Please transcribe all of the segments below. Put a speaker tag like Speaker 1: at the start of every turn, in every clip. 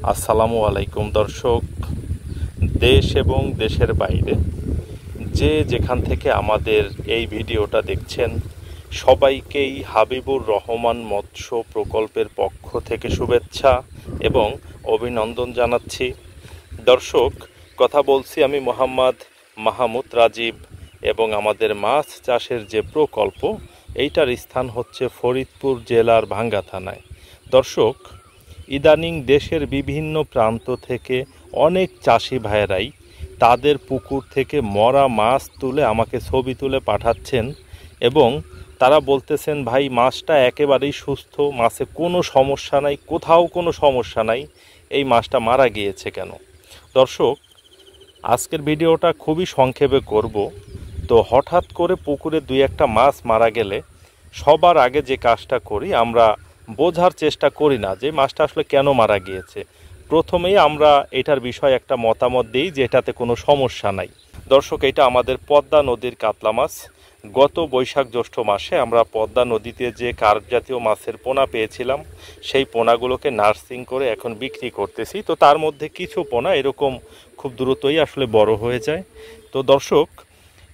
Speaker 1: আসসালামু আলাইকুম দর্শক, দেশ এবং দেশের বাইরে যে যেখান থেকে আমাদের এই ভিডিওটা দেখছেন সবাইকেই হাবিবুর রহমান মৎস্য প্রকল্পের পক্ষ থেকে শুভেচ্ছা এবং অভিনন্দন জানাচ্ছি। দর্শক, কথা বলছি আমি মোহাম্মদ মাহমুদ রাজীব এবং আমাদের মাছ চাষের যে প্রকল্প এইটার স্থান হচ্ছে ফরিদপুর জেলার ভাঙ্গা থানায়। দর্শক, ইদানিং দেশের বিভিন্ন প্রান্ত থেকে অনেক চাষি ভাইয়েরাই তাদের পুকুর থেকে মরা মাছ তুলে আমাকে ছবি তুলে পাঠাচ্ছেন এবং তারা বলতেছেন, ভাই মাছটা একেবারেই সুস্থ, মাছে কোনো সমস্যা নাই, কোথাও কোনো সমস্যা নাই, এই মাছটা মারা গিয়েছে কেন? দর্শক, আজকের ভিডিওটা খুবই সংক্ষেপে করব। তো হঠাৎ করে পুকুরে দুই একটা মাছ মারা গেলে সবার আগে যে কাজটা করি, আমরা বোঝার চেষ্টা করি না যে মাছটা আসলে কেন মারা গিয়েছে। প্রথমেই আমরা এটার বিষয়ে একটা মতামত দিই যে এটাতে কোনো সমস্যা নাই। দর্শক, এটা আমাদের পদ্মা নদীর কাতলা মাছ। গত বৈশাখ জ্যৈষ্ঠ মাসে আমরা পদ্মা নদীতে যে কার্প জাতীয় মাছের পোনা পেয়েছিলাম, সেই পোনাগুলোকে নার্সিং করে এখন বিক্রি করতেছি। তো তার মধ্যে কিছু পোনা এরকম খুব দ্রুতই আসলে বড় হয়ে যায়। তো দর্শক,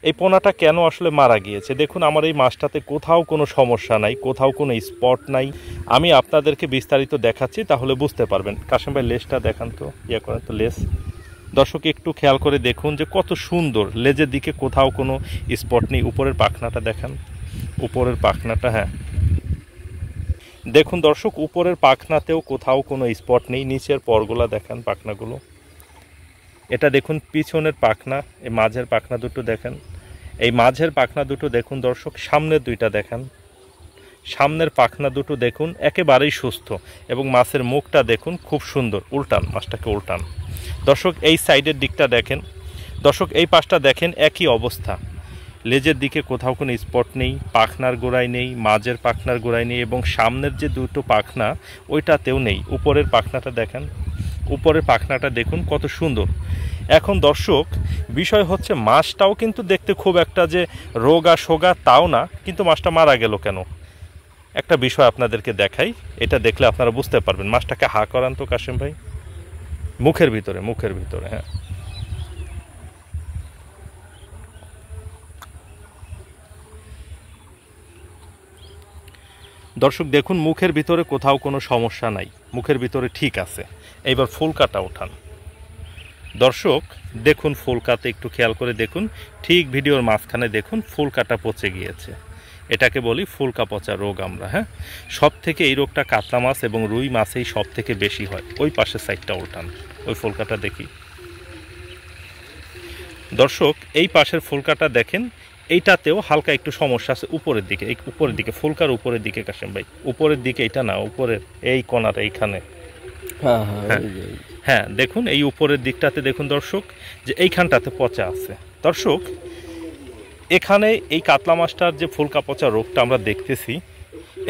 Speaker 1: এই পোনাটা কেন আসলে মারা গিয়েছে, দেখুন আমার এই মাছটাতে কোথাও কোনো সমস্যা নাই, কোথাও কোনো স্পট নাই। আমি আপনাদেরকে বিস্তারিত দেখাচ্ছি, তাহলে বুঝতে পারবেন। কাশেম ভাই লেজটা দেখান তো, করেন তো লেজ। দর্শক, একটু খেয়াল করে দেখুন যে কত সুন্দর, লেজের দিকে কোথাও কোনো স্পট নেই। উপরের পাখনাটা দেখান, উপরের পাখনাটা, হ্যাঁ দেখুন দর্শক, উপরের পাখনাতেও কোথাও কোনো স্পট নেই। নিচের পরগুলা দেখান, পাখনাগুলো। এটা দেখুন পিছনের পাখনা, এই মাঝের পাখনা দুটো দেখেন, এই মাঝের পাখনা দুটো দেখুন দর্শক, সামনের দুইটা দেখেন, সামনের পাখনা দুটো দেখুন একেবারেই সুস্থ এবং মাছের মুখটা দেখুন খুব সুন্দর। উল্টান, মাছটাকে উল্টান দর্শক, এই সাইডের দিকটা দেখেন। দর্শক, এই পাশটা দেখেন, একই অবস্থা, লেজের দিকে কোথাও কোনো স্পট নেই, পাখনার গোড়ায় নেই, মাঝের পাখনার গোড়ায় নেই এবং সামনের যে দুটো পাখনা ওইটাতেও নেই। উপরের পাখনাটা দেখেন, উপরের পাখনাটা দেখুন কত সুন্দর। এখন দর্শক, বিষয় হচ্ছে মাছটাও কিন্তু দেখতে খুব একটা যে রোগা সোগা তাও না, কিন্তু মাছটা মারা গেল কেন? একটা বিষয় আপনাদেরকে দেখাই, এটা দেখলে আপনারা বুঝতে পারবেন। মাছটাকে হা করান তো কাশেম ভাই, মুখের ভিতরে, মুখের ভিতরে, হ্যাঁ দর্শক দেখুন, মুখের ভিতরে কোথাও কোনো সমস্যা নাই, মুখের ভিতরে ঠিক আছে। এইবার ফুলকাটা ওঠান দর্শক, দেখুন ফুলকাতে একটু খেয়াল করে দেখুন, ঠিক ভিডিওর মাঝখানে দেখুন ফুলকাটা পচে গিয়েছে। এটাকে বলি ফুলকা পচা রোগ আমরা, হ্যাঁ। সব থেকে এই রোগটা কাতলা মাছ এবং রুই মাছেই সব থেকে বেশি হয়। ওই পাশের সাইডটা উল্টান, ওই ফুলকাটা দেখি দর্শক, এই পাশের ফুলকাটা দেখেন, এইটাতেও হালকা একটু সমস্যা আছে উপরের দিকে, এই উপরের দিকে, ফুলকার উপরের দিকে কাশেম ভাই, উপরের দিকে, এটা না উপরের এই কোণাটা এইখানে, হ্যাঁ হ্যাঁ দেখুন এই উপরের দিকটাতে দেখুন দর্শক, যে এইখানটাতে পচা আছে। দর্শক, এখানে এই কাতলা মাছটার যে ফুলকা পচা রোগটা আমরা দেখতেছি,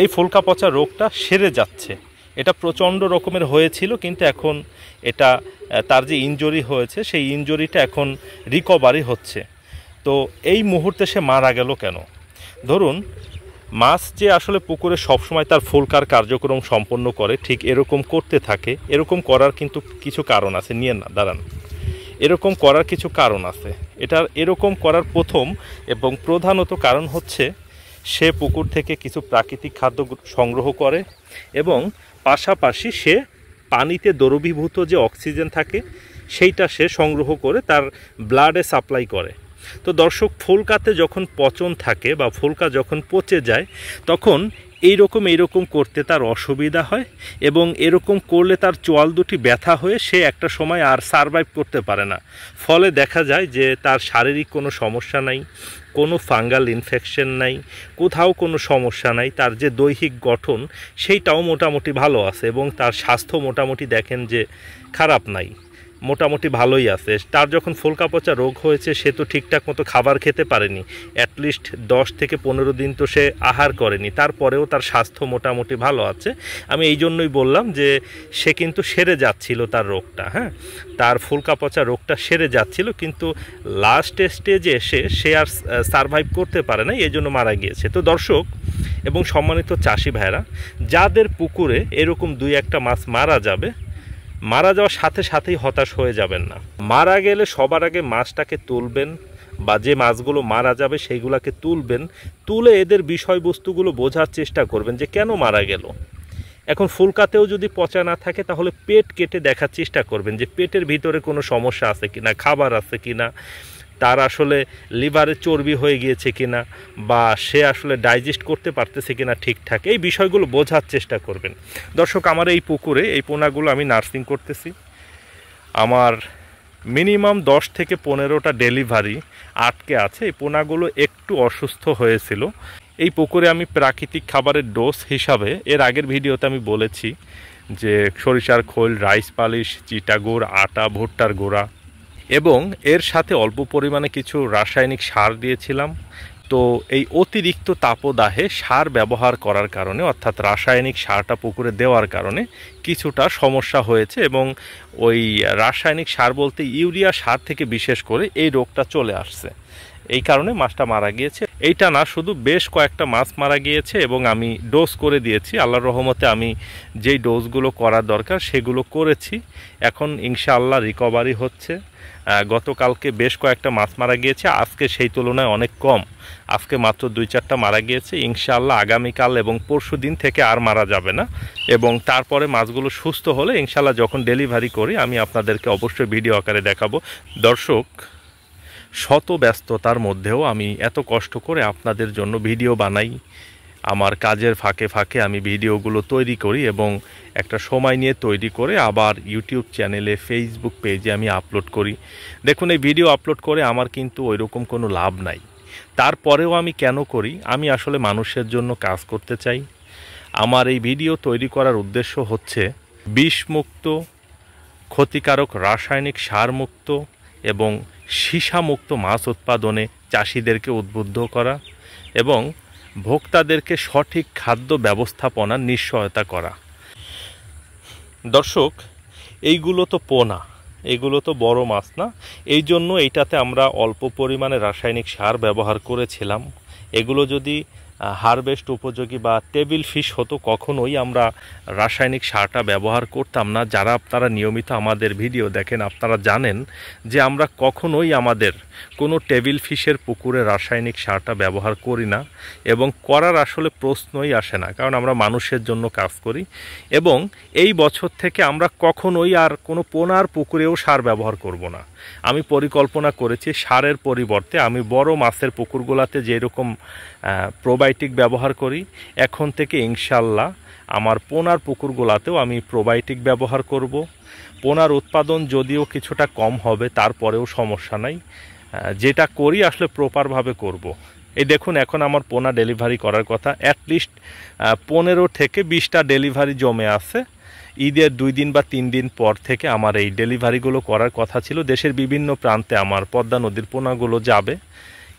Speaker 1: এই ফুলকা পচা রোগটা সেরে যাচ্ছে। এটা প্রচণ্ড রকমের হয়েছিল, কিন্তু এখন এটা তার যে ইনজুরি হয়েছে সেই ইনজুরিটা এখন রিকভারি হচ্ছে। তো এই মুহূর্তে সে মারা গেল কেন? ধরুন, মাছ যে আসলে পুকুরে সবসময় তার ফুলকার কার্যক্রম সম্পন্ন করে, ঠিক এরকম করতে থাকে, এরকম করার কিন্তু কিছু কারণ আছে। নিয়ে না দাঁড়ান, এরকম করার কিছু কারণ আছে। এটার এরকম করার প্রথম এবং প্রধানত কারণ হচ্ছে সে পুকুর থেকে কিছু প্রাকৃতিক খাদ্য সংগ্রহ করে এবং পাশাপাশি সে পানিতে দ্রবীভূত যে অক্সিজেন থাকে সেইটা সে সংগ্রহ করে তার ব্লাডে সাপ্লাই করে। তো দর্শক, ফুলকাতে যখন পচন থাকে বা ফুলকা যখন পচে যায়, তখন এইরকম করতে তার অসুবিধা হয় এবং এরকম করলে তার চোয়াল দুটি ব্যথা হয়ে সে একটা সময় আর সারভাইভ করতে পারে না। ফলে দেখা যায় যে তার শারীরিক কোনো সমস্যা নাই, কোনো ফাঙ্গাল ইনফেকশন নাই, কোথাও কোনো সমস্যা নাই, তার যে দৈহিক গঠন সেইটাও মোটামুটি ভালো আছে এবং তার স্বাস্থ্য মোটামুটি দেখেন যে খারাপ নাই, মোটামুটি ভালোই আছে। তার যখন ফুলকা পচা রোগ হয়েছে সে তো ঠিকঠাক মতো খাবার খেতে পারেনি, অ্যাটলিস্ট 10 থেকে 15 দিন তো সে আহার করেনি, তারপরেও তার স্বাস্থ্য মোটামুটি ভালো আছে। আমি এই জন্যই বললাম যে সে কিন্তু সেরে যাচ্ছিল তার রোগটা, হ্যাঁ, তার ফুলকা পচা রোগটা সেরে যাচ্ছিল, কিন্তু লাস্ট স্টেজে এসে সে আর সারভাইভ করতে পারে না, এই জন্য মারা গিয়েছে। তো দর্শক এবং সম্মানিত চাষি ভাইরা, যাদের পুকুরে এরকম দুই একটা মাছ মারা যাবে, মারা যাওয়ার সাথে সাথেই হতাশ হয়ে যাবেন না। মারা গেলে সবার আগে মাছটাকে তুলবেন, বা যে মাছগুলো মারা যাবে সেইগুলোকে তুলবেন, তুলে এদের বিষয়বস্তুগুলো বোঝার চেষ্টা করবেন যে কেন মারা গেল। এখন ফুলকাতেও যদি পচা না থাকে তাহলে পেট কেটে দেখার চেষ্টা করবেন যে পেটের ভিতরে কোনো সমস্যা আছে কিনা, খাবার আছে কিনা, তার আসলে লিভারে চর্বি হয়ে গিয়েছে কিনা, বা সে আসলে ডাইজেস্ট করতে পারতেছে কিনা ঠিকঠাক, এই বিষয়গুলো বোঝার চেষ্টা করবেন। দর্শক, আমার এই পুকুরে এই পোনাগুলো আমি নার্সিং করতেছি। আমার মিনিমাম 10 থেকে 15টা ডেলিভারি আটকে আছে। এই পোনাগুলো একটু অসুস্থ হয়েছিল। এই পুকুরে আমি প্রাকৃতিক খাবারের ডোজ হিসাবে এর আগের ভিডিওতে আমি বলেছি যে সরিষার খোল, রাইস পালিশ, চিটাগুড়, আটা, ভুট্টার গুঁড়া এবং এর সাথে অল্প পরিমাণে কিছু রাসায়নিক সার দিয়েছিলাম। তো এই অতিরিক্ত তাপদাহে সার ব্যবহার করার কারণে, অর্থাৎ রাসায়নিক সারটা পুকুরে দেওয়ার কারণে কিছুটা সমস্যা হয়েছে, এবং ওই রাসায়নিক সার বলতে ইউরিয়া সার থেকে বিশেষ করে এই রোগটা চলে আসছে। এই কারণে মাছটা মারা গিয়েছে। এইটা না, শুধু বেশ কয়েকটা মাছ মারা গিয়েছে এবং আমি ডোজ করে দিয়েছি। আল্লাহর রহমতে আমি যেই ডোজগুলো করার দরকার সেগুলো করেছি। এখন ইনশাআল্লাহ রিকভারি হচ্ছে। গতকালকে বেশ কয়েকটা মাছ মারা গিয়েছে, আজকে সেই তুলনায় অনেক কম। আজকে মাত্র 2-4টা মারা গিয়েছে। ইনশাআল্লাহ আগামীকাল এবং পরশু দিন থেকে আর মারা যাবে না, এবং তারপরে মাছগুলো সুস্থ হলে ইনশাআল্লাহ যখন ডেলিভারি করি আমি আপনাদেরকে অবশ্যই ভিডিও আকারে দেখাবো। দর্শক, শত ব্যস্ততার মধ্যেও আমি এত কষ্ট করে আপনাদের জন্য ভিডিও বানাই। আমার কাজের ফাঁকে ফাঁকে আমি ভিডিওগুলো তৈরি করি এবং একটা সময় নিয়ে তৈরি করে আবার ইউটিউব চ্যানেলে, ফেসবুক পেজে আমি আপলোড করি। দেখুন, এই ভিডিও আপলোড করে আমার কিন্তু ওইরকম কোনো লাভ নাই। তারপরেও আমি কেন করি? আমি আসলে মানুষের জন্য কাজ করতে চাই। আমার এই ভিডিও তৈরি করার উদ্দেশ্য হচ্ছে বিষমুক্ত, ক্ষতিকারক রাসায়নিক সারমুক্ত এবং সীসামুক্ত মাছ উৎপাদনে চাষিদেরকে উদ্বুদ্ধ করা এবং ভোক্তাদেরকে সঠিক খাদ্য ব্যবস্থাপনার নিশ্চয়তা করা। দর্শক, এইগুলো তো পোনা, এগুলো তো বড় মাছ না, এই জন্য এইটাতে আমরা অল্প পরিমাণে রাসায়নিক সার ব্যবহার করেছিলাম। এগুলো যদি হারভেস্ট উপযোগী বা টেবিল ফিশ হতো কখনোই আমরা রাসায়নিক সারটা ব্যবহার করতাম না। যারা আপনারা নিয়মিত আমাদের ভিডিও দেখেন আপনারা জানেন যে আমরা কখনোই আমাদের কোনো টেবিল ফিশের পুকুরে রাসায়নিক সারটা ব্যবহার করি না, এবং করার আসলে প্রশ্নই আসে না, কারণ আমরা মানুষের জন্য কাজ করি। এবং এই বছর থেকে আমরা কখনোই আর কোনো পোনার পুকুরেও সার ব্যবহার করব না। আমি পরিকল্পনা করেছি সারের পরিবর্তে আমি বড় মাছের পুকুরগুলোতে যেরকম প্রোবায়োটিক ব্যবহার করি, এখন থেকে ইনশাল্লাহ আমার পোনার পুকুরগুলোতেও আমি প্রোবায়োটিক ব্যবহার করব। পোনার উৎপাদন যদিও কিছুটা কম হবে, তারপরেও সমস্যা নাই। যেটা করি আসলে প্রপারভাবে করব। এই দেখুন, এখন আমার পোনা ডেলিভারি করার কথা, অ্যাটলিস্ট 15 থেকে 20টা ডেলিভারি জমে আছে। ঈদের 2 দিন বা 3 দিন পর থেকে আমার এই ডেলিভারিগুলো করার কথা ছিল। দেশের বিভিন্ন প্রান্তে আমার পদ্মা নদীর পোনাগুলো যাবে,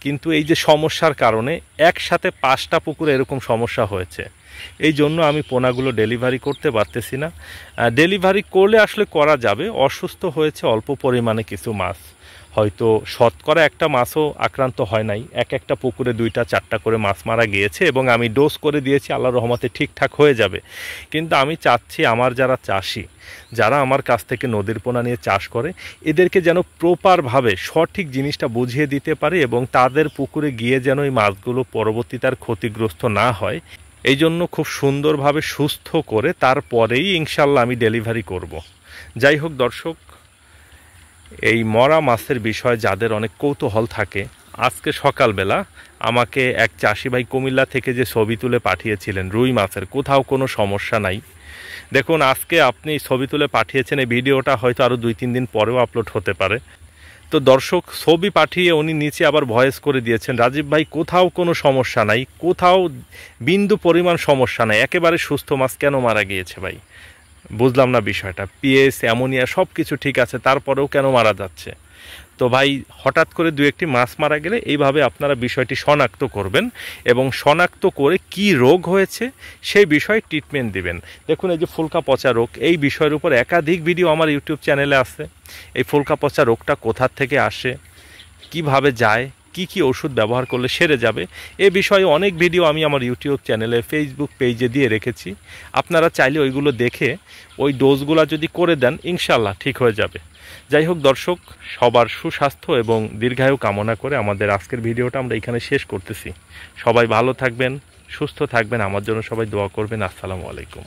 Speaker 1: কিন্তু এই যে সমস্যার কারণে একসাথে 5টা পুকুরে এরকম সমস্যা হয়েছে, এই জন্য আমি পোনাগুলো ডেলিভারি করতে পারতেছি না। ডেলিভারি করলে আসলে করা যাবে। অসুস্থ হয়েছে অল্প পরিমাণে কিছু মাছ, হয়তো শতকরা একটা মাছও আক্রান্ত হয় নাই। একটা পুকুরে 2-4টা করে মাছ মারা গিয়েছে এবং আমি ডোজ করে দিয়েছি, আল্লাহর রহমতে ঠিকঠাক হয়ে যাবে। কিন্তু আমি চাচ্ছি আমার যারা চাষি, যারা আমার কাছ থেকে নদীর পোনা নিয়ে চাষ করে, এদেরকে যেন প্রপারভাবে সঠিক জিনিসটা বুঝিয়ে দিতে পারে এবং তাদের পুকুরে গিয়ে যেন এই মাছগুলো পরবর্তীতে আর ক্ষতিগ্রস্ত না হয়। এই জন্য খুব সুন্দরভাবে সুস্থ করে তারপরেই ইনশাল্লাহ আমি ডেলিভারি করব। যাই হোক দর্শক, এই মরা মাছের বিষয়ে যাদের অনেক কৌতূহল থাকে, আজকে সকালবেলা আমাকে এক চাষি ভাই কুমিল্লা থেকে যে ছবি তুলে পাঠিয়েছিলেন রুই মাছের, কোথাও কোনো সমস্যা নাই। দেখুন, আজকে আপনি ছবি তুলে পাঠিয়েছেন, এই ভিডিওটা হয়তো আরও 2-3 দিন পরেও আপলোড হতে পারে। তো দর্শক, ছবি পাঠিয়ে উনি নিচে আবার ভয়েস করে দিয়েছেন, রাজীব ভাই কোথাও কোনো সমস্যা নাই, কোথাও বিন্দু পরিমাণ সমস্যা নাই, একেবারে সুস্থ মাছ কেন মারা গিয়েছে ভাই? বুঝলাম না বিষয়টা। পিএস, অ্যামোনিয়া সব কিছু ঠিক আছে, তারপরেও কেন মারা যাচ্ছে? তো ভাই, হঠাৎ করে 2-1টি মাছ মারা গেলে এইভাবে আপনারা বিষয়টি শনাক্ত করবেন এবং শনাক্ত করে কি রোগ হয়েছে সেই বিষয়ে ট্রিটমেন্ট দিবেন। দেখুন, এই যে ফুলকা পচা রোগ, এই বিষয়ের উপর একাধিক ভিডিও আমার ইউটিউব চ্যানেলে আছে। এই ফুলকা পচা রোগটা কোথা থেকে আসে, কিভাবে যায়, কি কি ওষুধ ব্যবহার করলে সেরে যাবে, এ বিষয়ে অনেক ভিডিও আমি আমার ইউটিউব চ্যানেলে, ফেসবুক পেজে দিয়ে রেখেছি। আপনারা চাইলে ওইগুলো দেখে ওই ডোজগুলো যদি করে দেন ইনশাল্লাহ ঠিক হয়ে যাবে। যাই হোক দর্শক, সবার সুস্বাস্থ্য এবং দীর্ঘায়ু কামনা করে আমাদের আজকের ভিডিওটা আমরা এখানে শেষ করতেছি। সবাই ভালো থাকবেন, সুস্থ থাকবেন, আমার জন্য সবাই দোয়া করবেন। আসসালামু আলাইকুম।